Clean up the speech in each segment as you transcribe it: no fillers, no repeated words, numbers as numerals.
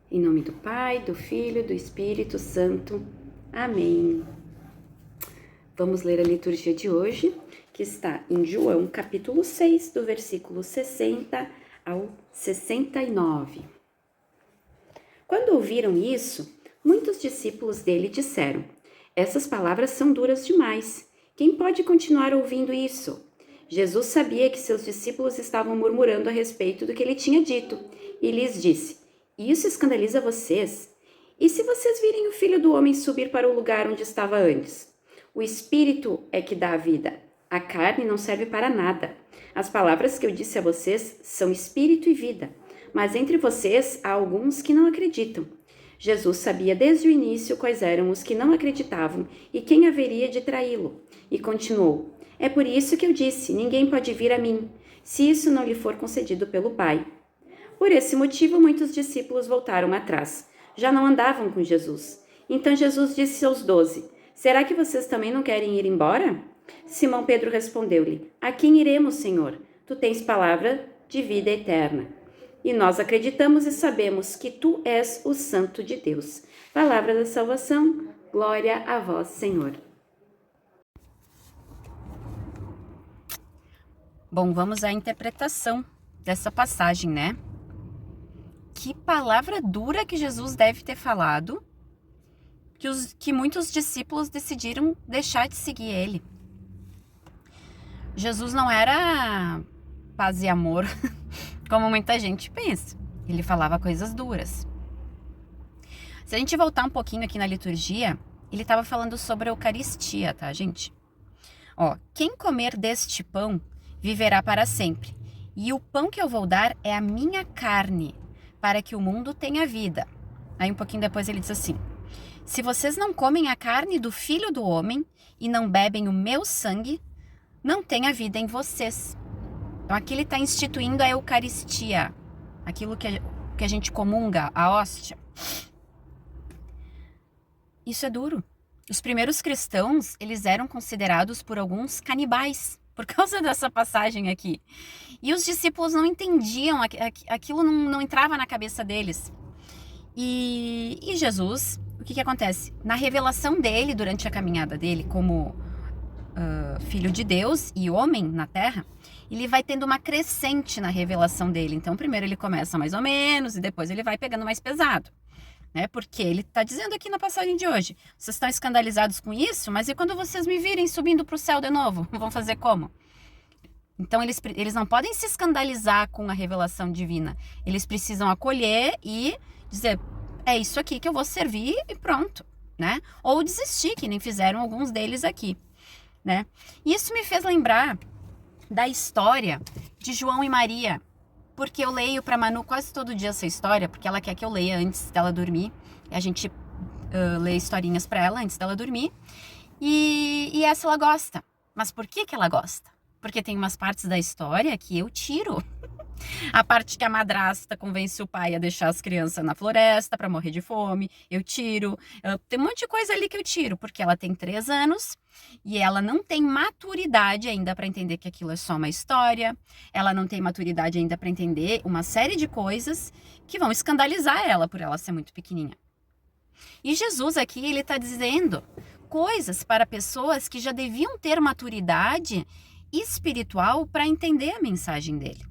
Em nome do Pai, do Filho, do Espírito Santo. Amém. Vamos ler a liturgia de hoje, que está em João, capítulo 6, do versículo 60 ao 69. Quando ouviram isso, muitos discípulos dele disseram: essas palavras são duras demais. Quem pode continuar ouvindo isso? Jesus sabia que seus discípulos estavam murmurando a respeito do que ele tinha dito, e lhes disse: isso escandaliza vocês? E se vocês virem o Filho do Homem subir para o lugar onde estava antes? O Espírito é que dá a vida. A carne não serve para nada. As palavras que eu disse a vocês são espírito e vida, mas entre vocês há alguns que não acreditam. Jesus sabia desde o início quais eram os que não acreditavam e quem haveria de traí-lo, e continuou: é por isso que eu disse, ninguém pode vir a mim, se isso não lhe for concedido pelo Pai. Por esse motivo, muitos discípulos voltaram atrás. Já não andavam com Jesus. Então Jesus disse aos 12: será que vocês também não querem ir embora? Simão Pedro respondeu-lhe: a quem iremos, Senhor? Tu tens palavra de vida eterna. E nós acreditamos e sabemos que tu és o Santo de Deus. Palavra da salvação, glória a vós, Senhor. Bom, vamos à interpretação dessa passagem, né? Que palavra dura que Jesus deve ter falado, que muitos discípulos decidiram deixar de seguir ele. Jesus não era paz e amor, como muita gente pensa. Ele falava coisas duras. Se a gente voltar um pouquinho aqui na liturgia, ele estava falando sobre a Eucaristia, tá, gente? Ó, quem comer deste pão viverá para sempre. E o pão que eu vou dar é a minha carne, para que o mundo tenha vida. Aí um pouquinho depois ele diz assim: se vocês não comem a carne do Filho do Homem e não bebem o meu sangue, não tem a vida em vocês. Então aqui ele está instituindo a Eucaristia, aquilo que a gente comunga, a hóstia. Isso é duro. Os primeiros cristãos, eles eram considerados por alguns canibais, por causa dessa passagem aqui. E os discípulos não entendiam, aquilo não entrava na cabeça deles. E Jesus, o que acontece? Na revelação dele, durante a caminhada dele como filho de Deus e homem na terra, ele vai tendo uma crescente na revelação dele. Então, primeiro ele começa mais ou menos e depois ele vai pegando mais pesado. Né? Porque ele está dizendo aqui na passagem de hoje: vocês estão escandalizados com isso, mas e quando vocês me virem subindo para o céu de novo? Vão fazer como? Então eles não podem se escandalizar com a revelação divina. Eles precisam acolher e dizer: é isso aqui que eu vou servir e pronto, né? Ou desistir, que nem fizeram alguns deles aqui, né? E isso me fez lembrar da história de João e Maria, porque eu leio para Manu quase todo dia essa história, porque ela quer que eu leia antes dela dormir. A gente lê historinhas para ela antes dela dormir. E essa ela gosta. Mas por que ela gosta? Porque tem umas partes da história que eu tiro. A parte que a madrasta convence o pai a deixar as crianças na floresta para morrer de fome, eu tiro. Tem um monte de coisa ali que eu tiro, porque ela tem 3 anos e ela não tem maturidade ainda para entender que aquilo é só uma história. Ela não tem maturidade ainda para entender uma série de coisas que vão escandalizar ela por ela ser muito pequenininha. E Jesus aqui, ele está dizendo coisas para pessoas que já deviam ter maturidade espiritual para entender a mensagem dele.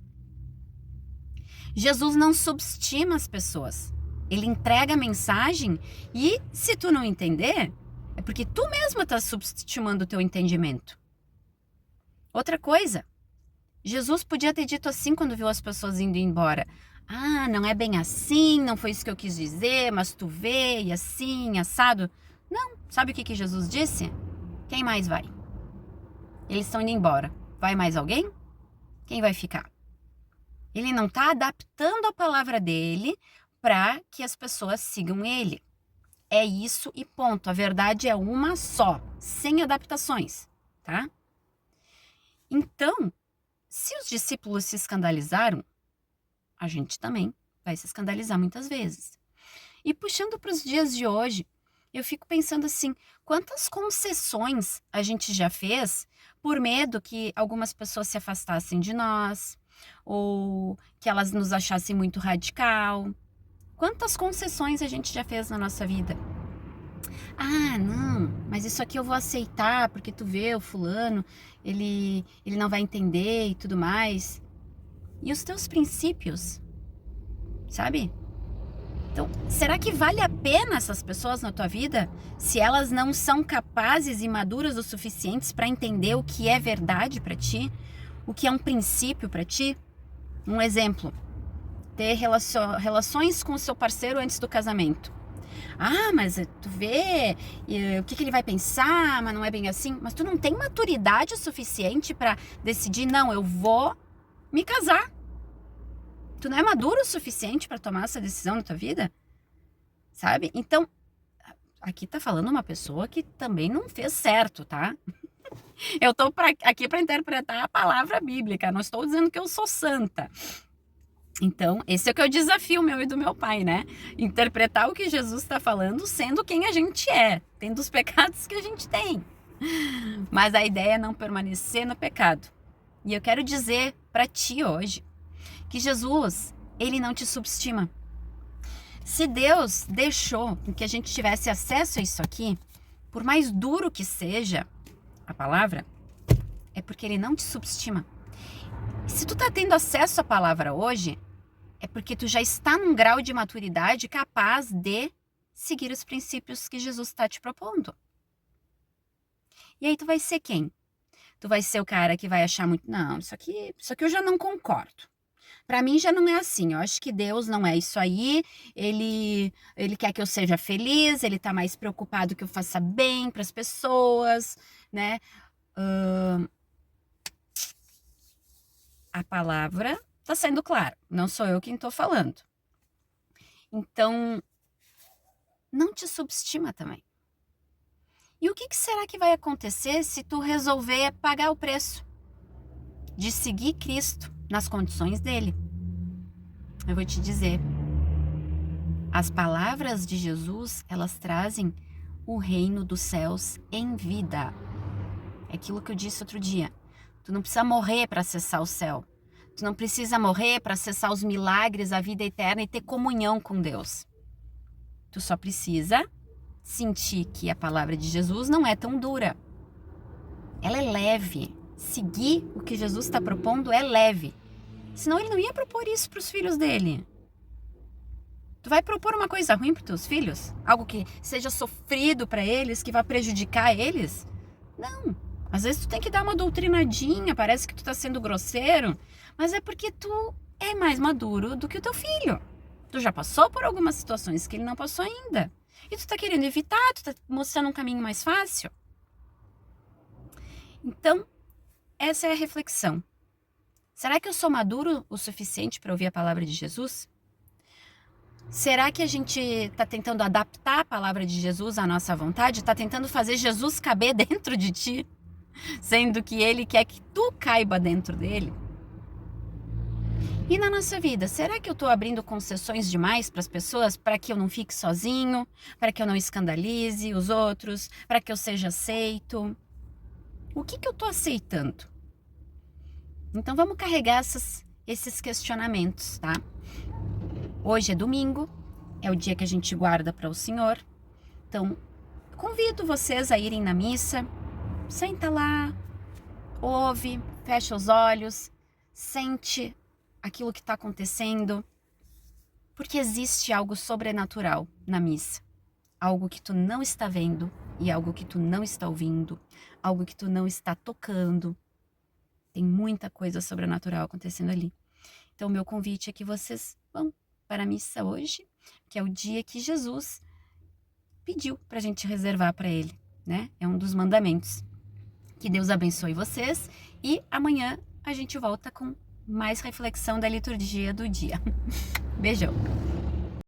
Jesus não subestima as pessoas. Ele entrega a mensagem e, se tu não entender, é porque tu mesma está subestimando o teu entendimento. Outra coisa, Jesus podia ter dito assim quando viu as pessoas indo embora: ah, não é bem assim, não foi isso que eu quis dizer, mas tu vê, e assim, assado. Não, sabe o que Jesus disse? Quem mais vai? Eles estão indo embora. Vai mais alguém? Quem vai ficar? Ele não está adaptando a palavra dele para que as pessoas sigam ele. É isso e ponto. A verdade é uma só, sem adaptações, tá? Então, se os discípulos se escandalizaram, a gente também vai se escandalizar muitas vezes. E puxando para os dias de hoje, eu fico pensando assim: quantas concessões a gente já fez por medo que algumas pessoas se afastassem de nós, ou que elas nos achassem muito radical, Quantas concessões a gente já fez na nossa vida? Ah, não, mas isso aqui eu vou aceitar porque tu vê o fulano, ele não vai entender e tudo mais. E os teus princípios, sabe? Então, será que vale a pena essas pessoas na tua vida se elas não são capazes e maduras o suficientes para entender o que é verdade para ti, o que é um princípio para ti? Um exemplo, ter relações com o seu parceiro antes do casamento. Ah, mas tu vê o que ele vai pensar, mas não é bem assim. Mas tu não tem maturidade suficiente para decidir, não, eu vou me casar. Tu não é maduro o suficiente para tomar essa decisão na tua vida? Sabe? Então, aqui tá falando uma pessoa que também não fez certo, tá? Eu tô aqui para interpretar a palavra bíblica, não estou dizendo que eu sou santa. Então, esse é o que eu desafio meu e do meu pai, né? Interpretar o que Jesus está falando sendo quem a gente é, tendo os pecados que a gente tem. Mas a ideia é não permanecer no pecado. E eu quero dizer para ti hoje que Jesus, ele não te subestima. Se Deus deixou que a gente tivesse acesso a isso aqui, por mais duro que seja a palavra, é porque ele não te subestima. Se tu tá tendo acesso à palavra hoje, é porque tu já está num grau de maturidade capaz de seguir os princípios que Jesus está te propondo. E aí tu vai ser quem? Tu vai ser o cara que vai achar muito, não, isso aqui eu já não concordo. Para mim já não é assim, eu acho que Deus não é isso aí, ele quer que eu seja feliz, ele tá mais preocupado que eu faça bem para as pessoas, né? A palavra tá sendo clara, não sou eu quem tô falando. Então, não te subestima também. E o que será que vai acontecer se tu resolver pagar o preço de seguir Cristo nas condições dele? Eu vou te dizer, as palavras de Jesus, elas trazem o reino dos céus em vida. É aquilo que eu disse outro dia. Tu não precisa morrer para acessar o céu. Tu não precisa morrer para acessar os milagres, a vida eterna e ter comunhão com Deus. Tu só precisa sentir que a palavra de Jesus não é tão dura. Ela é leve. Seguir o que Jesus está propondo é leve. Senão ele não ia propor isso para os filhos dele. Tu vai propor uma coisa ruim para os teus filhos? Algo que seja sofrido para eles, que vai prejudicar eles? Não. Às vezes tu tem que dar uma doutrinadinha, parece que tu tá sendo grosseiro, mas é porque tu é mais maduro do que o teu filho. Tu já passou por algumas situações que ele não passou ainda. E tu tá querendo evitar, tu tá mostrando um caminho mais fácil. Então, essa é a reflexão. Será que eu sou maduro o suficiente para ouvir a palavra de Jesus? Será que a gente está tentando adaptar a palavra de Jesus à nossa vontade? Está tentando fazer Jesus caber dentro de ti? Sendo que ele quer que tu caiba dentro dele? E na nossa vida, será que eu estou abrindo concessões demais para as pessoas para que eu não fique sozinho, para que eu não escandalize os outros, para que eu seja aceito? O que eu estou aceitando? Então vamos carregar esses questionamentos, tá? Hoje é domingo, é o dia que a gente guarda para o Senhor. Então, convido vocês a irem na missa. Senta lá, ouve, fecha os olhos, sente aquilo que está acontecendo, porque existe algo sobrenatural na missa, algo que tu não está vendo e algo que tu não está ouvindo, algo que tu não está tocando. Tem muita coisa sobrenatural acontecendo ali. Então, meu convite é que vocês vão para a missa hoje, que é o dia que Jesus pediu para a gente reservar para ele, né? É um dos mandamentos. Que Deus abençoe vocês e amanhã a gente volta com mais reflexão da liturgia do dia. Beijão!